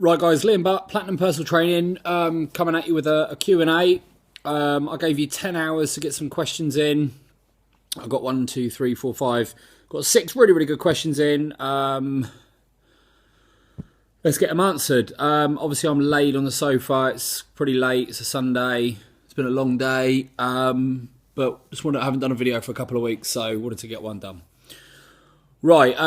Right, guys, Liam Butt, Platinum Personal Training, coming at you with a Q&A. I gave you 10 hours to get some questions in. I got 1, 2, 3, 4, 5. Got 6 really, really good questions in. Let's get them answered. Obviously, I'm laid on the sofa. It's pretty late. It's a Sunday. It's been a long day. But I haven't done a video for a couple of weeks, so wanted to get one done. Right,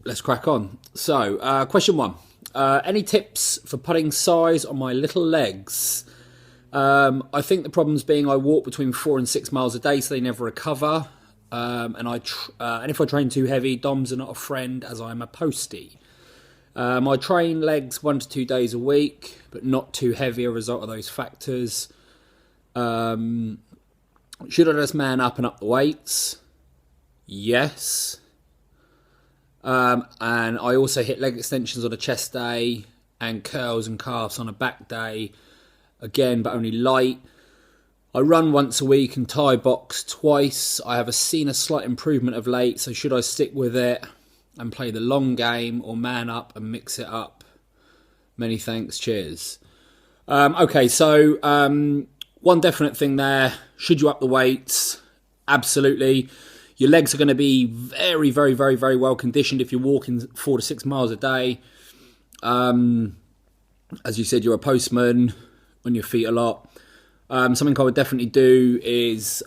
let's crack on. So, question 1. Any tips for putting size on my little legs? I think the problem's being I walk between 4 and 6 miles a day, so they never recover. And if I train too heavy, DOMs are not a friend, as I'm a postie. I train legs 1 to 2 days a week, but not too heavy as a result of those factors. Should I just man up and up the weights? Yes. And I also hit leg extensions on a chest day and curls and calves on a back day. Again, but only light. I run once a week and Thai box twice. I have seen a slight improvement of late, so should I stick with it and play the long game or man up and mix it up? Many thanks, cheers. Okay, so one definite thing there. Should you up the weights? Absolutely. Your legs are going to be very, very, very, very well conditioned if you're walking 4 to 6 miles a day. As you said, you're a postman on your feet a lot. Something I would definitely do is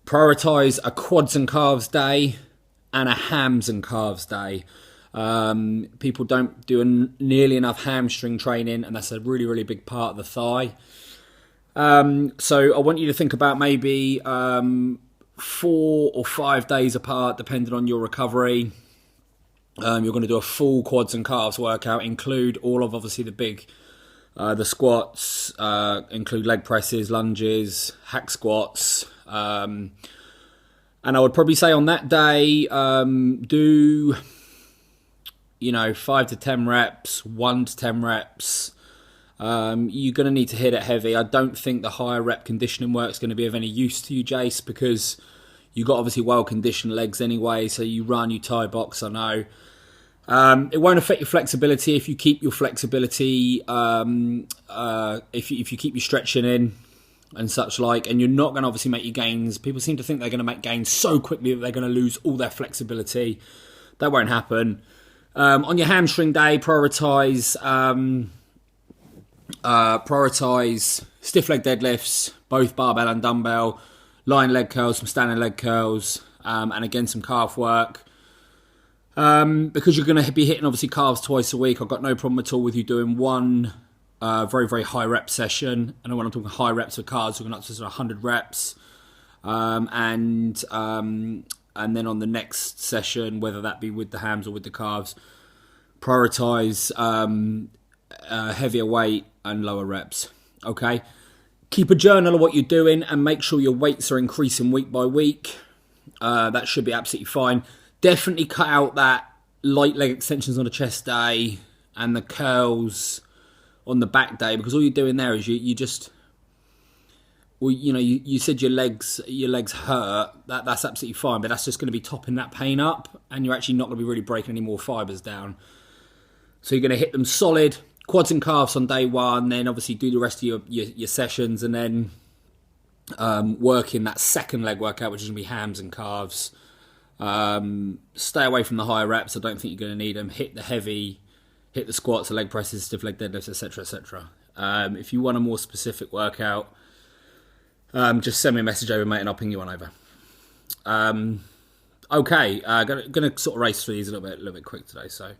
prioritise a quads and calves day and a hams and calves day. People don't do nearly enough hamstring training, and that's a really, really big part of the thigh. So I want you to think about maybe 4 or 5 days apart, depending on your recovery. You're going to do a full quads and calves workout, include all of obviously the squats, include leg presses, lunges, hack squats. And I would probably say on that day, do 5 to 10 reps, 1 to 10 reps. You're going to need to hit it heavy. I don't think the higher rep conditioning work is going to be of any use to you, Jace, because you've got obviously well-conditioned legs anyway, so you run, you Thai box, I know. It won't affect your flexibility if you keep your flexibility, if you keep your stretching in and such like, and you're not going to obviously make your gains. People seem to think they're going to make gains so quickly that they're going to lose all their flexibility. That won't happen. On your hamstring day, prioritise stiff leg deadlifts, both barbell and dumbbell, lying leg curls, some standing leg curls, and again some calf work. Because you're going to be hitting obviously calves twice a week, I've got no problem at all with you doing one very, very high rep session. And when I'm talking high reps for calves, we're going up to sort of 100 reps. And then on the next session, whether that be with the hams or with the calves, prioritise heavier weight and lower reps. Okay, keep a journal of what you're doing and make sure your weights are increasing week by week. That should be absolutely fine. Definitely cut out that light leg extensions on the chest day and the curls on the back day, because all you're doing there is you said your legs hurt. That's absolutely fine, but that's just going to be topping that pain up, and you're actually not going to be really breaking any more fibres down. So you're going to hit them solid, quads and calves on day 1, then obviously do the rest of your sessions, and then work in that second leg workout, which is going to be hams and calves. Stay away from the higher reps. I don't think you're going to need them. Hit the heavy, hit the squats, the leg presses, stiff leg deadlifts, etc., etc. If you want a more specific workout, just send me a message over, mate, and I'll ping you one over. Okay, gonna sort of race through these a little bit quick today. So,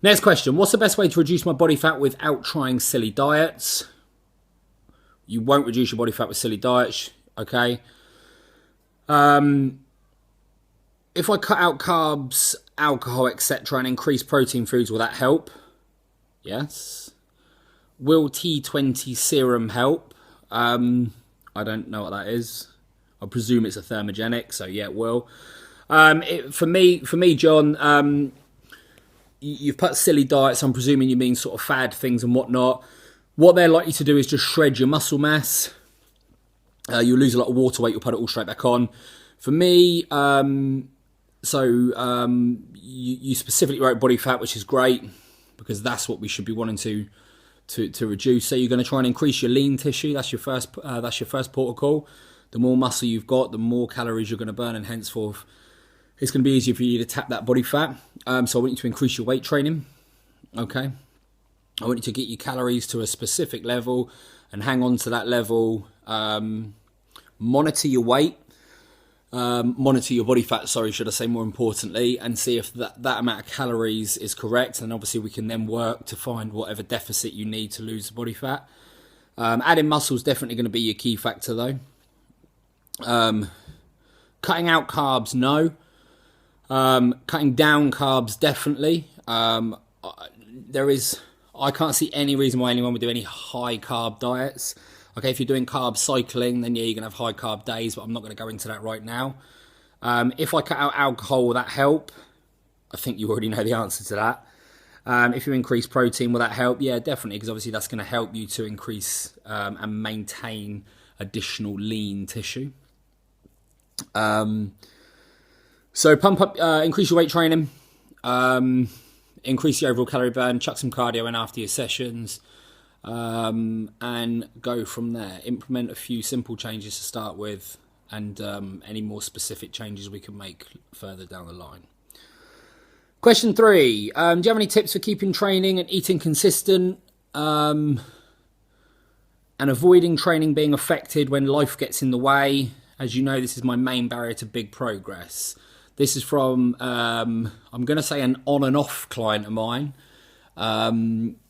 next question: what's the best way to reduce my body fat without trying silly diets? You won't reduce your body fat with silly diets. Okay. If I cut out carbs, alcohol, etc., and increase protein foods, will that help? Yes. Will T20 serum help? I don't know what that is. I presume it's a thermogenic, so yeah, it will. For me, John, you've put silly diets. I'm presuming you mean sort of fad things and whatnot. What they're likely to do is just shred your muscle mass. You'll lose a lot of water weight. You'll put it all straight back on. For me, So you specifically wrote body fat, which is great because that's what we should be wanting to reduce. So you're going to try and increase your lean tissue. That's your first port of call. The more muscle you've got, the more calories you're going to burn, and henceforth, it's going to be easier for you to tap that body fat. So I want you to increase your weight training. Okay, I want you to get your calories to a specific level and hang on to that level. Monitor your weight. Monitor your body fat, should I say more importantly, and see if that amount of calories is correct, and obviously we can then work to find whatever deficit you need to lose the body fat. Adding muscle is definitely going to be your key factor though. Cutting out carbs, no. Cutting down carbs, definitely. I can't see any reason why anyone would do any high carb diets. Okay, if you're doing carb cycling, then yeah, you're going to have high carb days, but I'm not going to go into that right now. If I cut out alcohol, will that help? I think you already know the answer to that. If you increase protein, will that help? Yeah, definitely, because obviously that's going to help you to increase and maintain additional lean tissue. So pump up, increase your weight training, increase the overall calorie burn, chuck some cardio in after your sessions. And go from there. Implement a few simple changes to start with, and any more specific changes we can make further down the line. Question 3. Do you have any tips for keeping training and eating consistent, and avoiding training being affected when life gets in the way? As you know, this is my main barrier to big progress. This is from, I'm going to say, an on and off client of mine.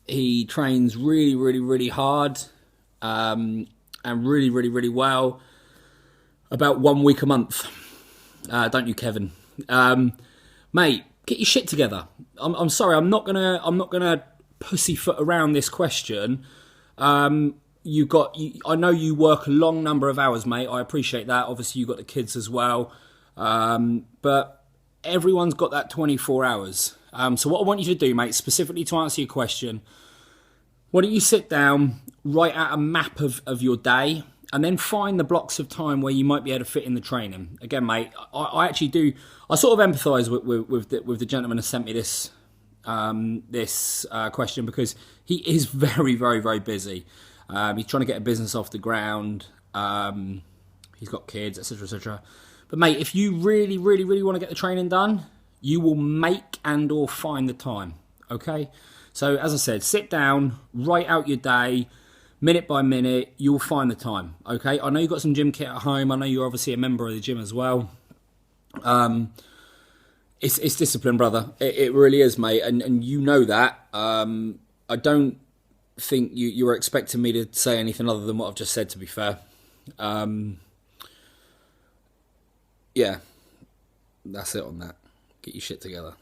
He trains really, really, really hard, and really, really, really well. About 1 week a month. Don't you, Kevin? Mate, get your shit together. I'm sorry. I'm not gonna pussyfoot around this question. I know you work a long number of hours, mate. I appreciate that. Obviously, you got the kids as well. But everyone's got that 24 hours. So what I want you to do, mate, specifically to answer your question, why don't you sit down, write out a map of your day, and then find the blocks of time where you might be able to fit in the training. Again, mate, I actually do. I sort of empathise with the gentleman who sent me this question, because he is very, very, very busy. He's trying to get a business off the ground. He's got kids, etc., etc. But mate, if you really, really, really want to get the training done, you will make and or find the time, okay? So as I said, sit down, write out your day, minute by minute, you'll find the time, okay? I know you've got some gym kit at home. I know you're obviously a member of the gym as well. It's discipline, brother. It really is, mate, and you know that. I don't think you were expecting me to say anything other than what I've just said, to be fair. Yeah, that's it on that. Get your shit together.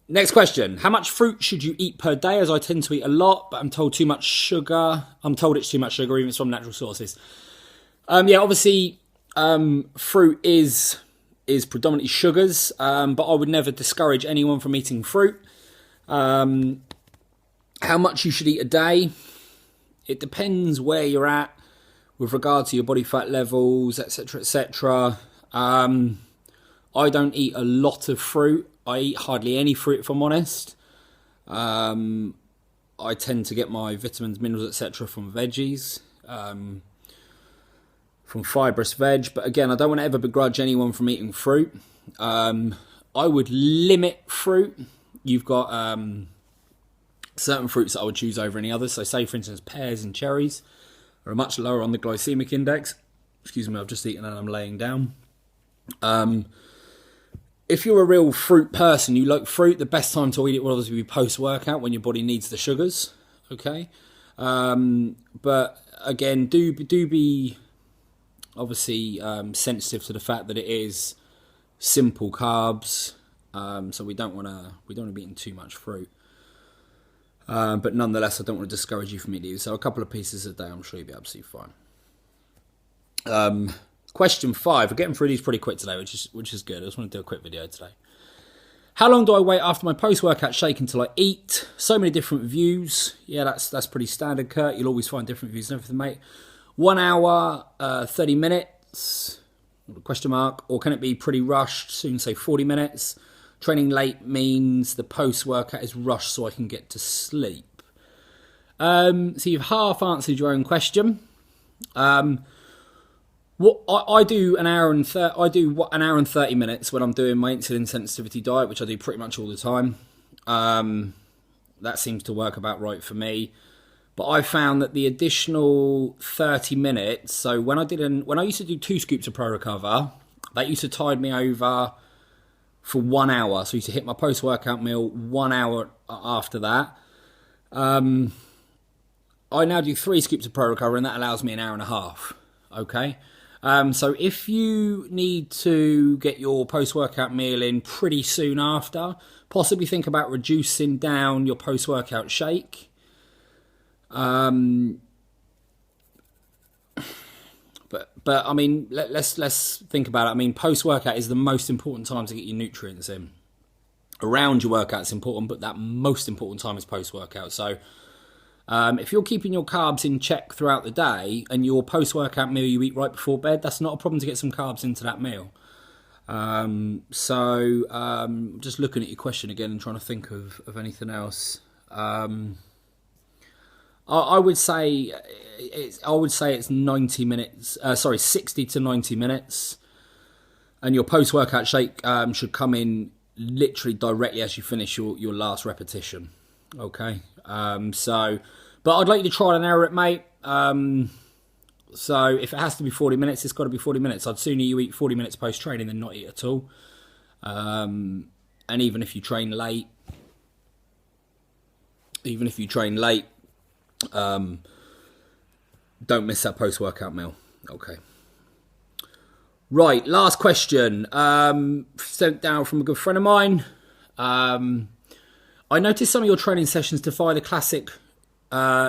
Next question. How much fruit should you eat per day? As I tend to eat a lot, but I'm told too much sugar. I'm told it's too much sugar, even if it's from natural sources. Yeah, obviously, fruit is predominantly sugars, but I would never discourage anyone from eating fruit. How much you should eat a day? It depends where you're at with regard to your body fat levels, etc., etc. I don't eat a lot of fruit. I eat hardly any fruit, if I'm honest. I tend to get my vitamins, minerals, etc. from veggies, from fibrous veg. But again, I don't want to ever begrudge anyone from eating fruit. I would limit fruit. You've got certain fruits that I would choose over any others. So say, for instance, pears and cherries are much lower on the glycemic index. Excuse me, I've just eaten and I'm laying down. If you're a real fruit person, you like fruit, the best time to eat it will obviously be post-workout when your body needs the sugars, okay? But again, do be obviously sensitive to the fact that it is simple carbs, so we don't want to be eating too much fruit. But nonetheless, I don't want to discourage you from eating. So a couple of pieces a day, I'm sure you'll be absolutely fine. Question 5. We're getting through these pretty quick today, which is good. I just want to do a quick video today. How long do I wait after my post-workout shake until I eat? So many different views. Yeah, that's pretty standard, Kurt. You'll always find different views and everything, mate. 1 hour, 30 minutes. Question mark. Or can it be pretty rushed, soon say 40 minutes? Training late means the post-workout is rushed so I can get to sleep. So you've half answered your own question. What I do an hour and 30 minutes when I'm doing my insulin sensitivity diet, which I do pretty much all the time. That seems to work about right for me. But I found that the additional 30 minutes, so when I used to do 2 scoops of Pro Recover, that used to tide me over for 1 hour. So I used to hit my post-workout meal 1 hour after that. I now do 3 scoops of Pro Recover, and that allows me an hour and a half. Okay. So if you need to get your post-workout meal in pretty soon after, possibly think about reducing down your post-workout shake. But I mean, let's think about it. I mean, post-workout is the most important time to get your nutrients in. Around your workout is important, but that most important time is post-workout. So if you're keeping your carbs in check throughout the day and your post-workout meal you eat right before bed, that's not a problem to get some carbs into that meal. Just looking at your question again and trying to think of anything else. I would say it's 90 minutes. 60 to 90 minutes, and your post-workout shake should come in literally directly as you finish your last repetition. Okay. But I'd like you to try and error it, mate. So if it has to be 40 minutes, it's got to be 40 minutes. I'd sooner you eat 40 minutes post-training than not eat at all. And even if you train late, don't miss that post-workout meal. Okay. Right, last question. Sent down from a good friend of mine. I noticed some of your training sessions defy the classic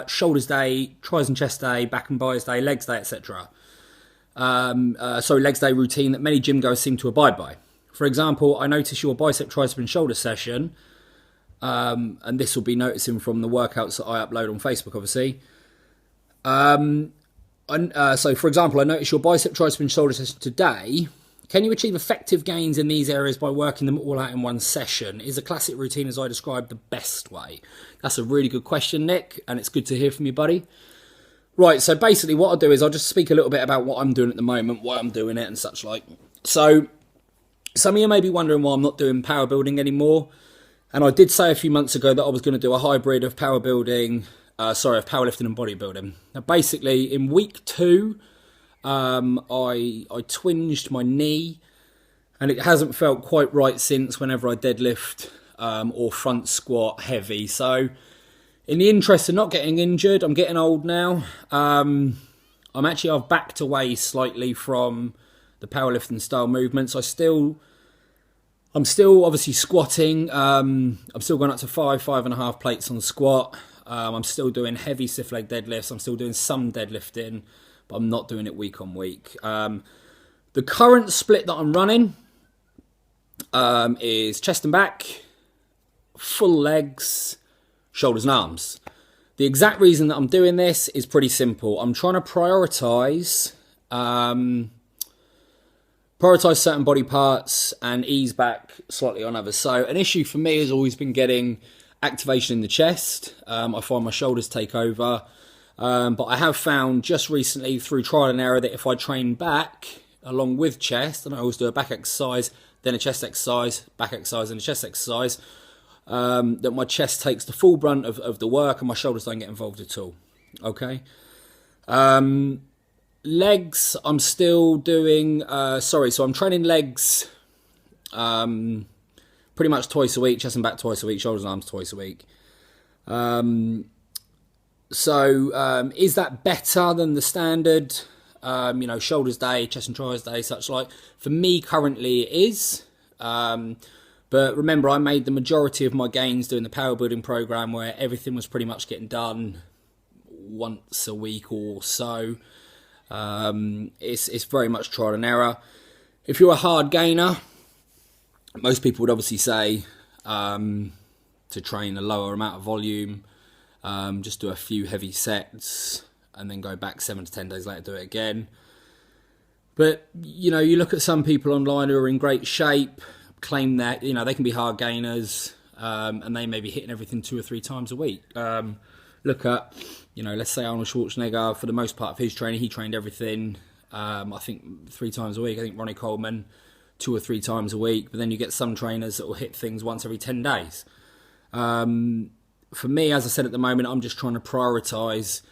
shoulders day, tris and chest day, back and bis day, legs day, etc. Legs day routine that many gym goers seem to abide by. For example, I noticed your bicep, tricep and shoulder session, and this will be noticing from the workouts that I upload on Facebook, obviously. So, for example, I noticed your bicep, tricep and shoulder session today. Can you achieve effective gains in these areas by working them all out in one session? Is a classic routine as I described the best way? That's a really good question, Nick, and it's good to hear from you, buddy. Right, so basically what I'll do is I'll just speak a little bit about what I'm doing at the moment, why I'm doing it and such like. So, some of you may be wondering why I'm not doing power building anymore. And I did say a few months ago that I was going to do a hybrid of power building, of powerlifting and bodybuilding. Now, basically, in week 2, I twinged my knee, and it hasn't felt quite right since whenever I deadlift or front squat heavy. So, in the interest of not getting injured, I'm getting old now. I've backed away slightly from the powerlifting style movements. I'm still obviously squatting. I'm still going up to 5.5 plates on the squat. I'm still doing heavy stiff leg deadlifts. I'm still doing some deadlifting, but I'm not doing it week on week. The current split that I'm running is chest and back, full legs, shoulders and arms. The exact reason that I'm doing this is pretty simple. I'm trying to prioritise certain body parts and ease back slightly on others. So an issue for me has always been getting activation in the chest. I find my shoulders take over. But I have found just recently through trial and error that if I train back along with chest, and I always do a back exercise, then a chest exercise, back exercise and a chest exercise, that my chest takes the full brunt of the work and my shoulders don't get involved at all. Okay. Legs, I'm still doing, so I'm training legs pretty much twice a week, chest and back twice a week, shoulders and arms twice a week. Is that better than the standard, shoulders day, chest and tris day, such like? For me, currently it is. But remember, I made the majority of my gains doing the power building program where everything was pretty much getting done once a week or so. It's very much trial and error. If you're a hard gainer, most people would obviously say to train a lower amount of volume, just do a few heavy sets and then go back 7 to 10 days later, do it again. But, you know, you look at some people online who are in great shape, claim that, you know, they can be hard gainers, and they may be hitting everything 2 or 3 times a week. Look at, you know, let's say Arnold Schwarzenegger, for the most part of his training, he trained everything, I think 3 times a week. I think Ronnie Coleman, 2 or 3 times a week. But then you get some trainers that will hit things once every 10 days. For me, as I said at the moment, I'm just trying to prioritise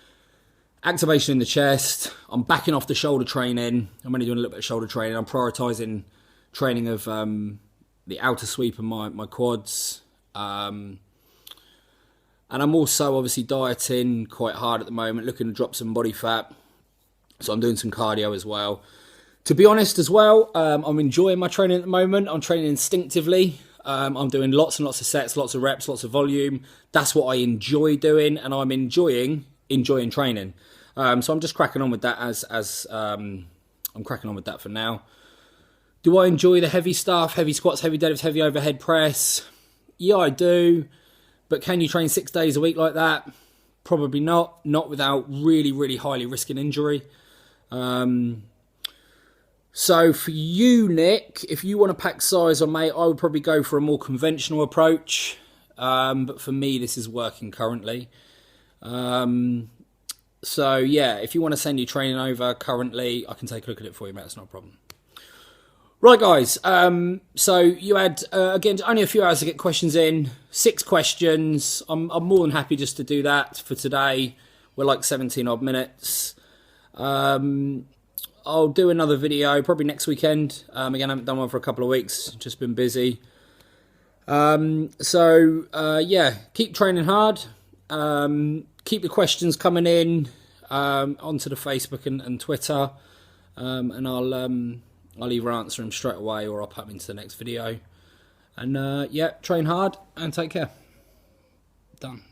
activation in the chest. I'm backing off the shoulder training. I'm only doing a little bit of shoulder training. I'm prioritising training of the outer sweep of my quads. And I'm also obviously dieting quite hard at the moment, looking to drop some body fat. So I'm doing some cardio as well. To be honest as well, I'm enjoying my training at the moment. I'm training instinctively. I'm doing lots and lots of sets, lots of reps, lots of volume. That's what I enjoy doing, and I'm enjoying training. So I'm just cracking on with that as I'm cracking on with that for now. Do I enjoy the heavy stuff, heavy squats, heavy deadlifts, heavy overhead press? Yeah, I do. But can you train 6 days a week like that? Probably not. Not without really, really highly risking injury. So for you, Nick, if you want to pack size on, mate, I would probably go for a more conventional approach. But for me, this is working currently. So yeah, if you want to send your training over currently, I can take a look at it for you, mate. That's not a problem. Right, guys. So you had, again, only a few hours to get questions in. 6 questions. I'm more than happy just to do that for today. We're like 17 odd minutes. I'll do another video probably next weekend. Again, I haven't done one for a couple of weeks. Just been busy. Yeah, keep training hard. Keep the questions coming in onto the Facebook and Twitter. And I'll either answer them straight away or I'll put them into the next video. And yeah, train hard and take care. Done.